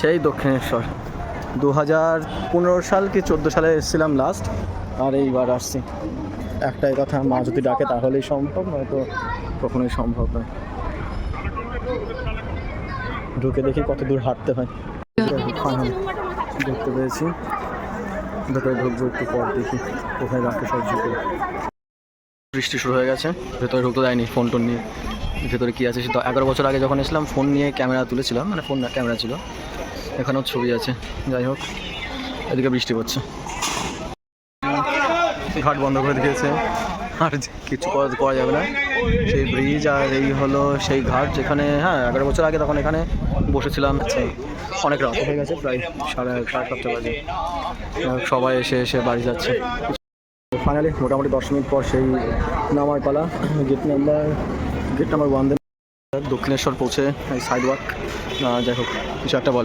সেই দক্ষিণেশ্বর 2015 সাল কি 14 সালে এসেছিলাম লাস্ট, আর এইবার আসছি। একটাই কথা, মা যদি ডাকে তাহলেই সম্ভব, নয়তো কখনোই সম্ভব নয়। ঢুকে দেখি কত দূর হাঁটতে হয়। দেখতে পেয়েছি, ভেতরে ঢুকবো একটু পর, দেখি কোথায় রাখে সব ঝুঁকে। বৃষ্টি শুরু হয়ে গেছে, ভেতরে ঢুকতে দেয়নি ফোন টোন নিয়ে। ভেতরে কী আছে সেটা 11 বছর আগে যখন এসলাম ফোন নিয়ে ক্যামেরা তুলেছিলাম, মানে ফোন না ক্যামেরা ছিল, এখানেও ছবি আছে। যাই হোক, এদিকে বৃষ্টি পড়ছে, ঘাট বন্ধ করে দিয়েছে, আর কিছু করা যাবে না। সেই ব্রিজ আর এই হলো সেই ঘাট যেখানে 11 বছর আগে তখন এখানে বসেছিলাম। অনেক রাত হয়ে গেছে, প্রায় 7:30 বাজে। সবাই এসে বাড়ি যাচ্ছে। ফাইনালি মোটামুটি 10 মিনিট পর সেই নামার পালা। গেট নাম্বার 1 দক্ষিণেশ্বর পৌঁছে সাইড ওয়াক। যাই হোক, কিছু একটা বলে।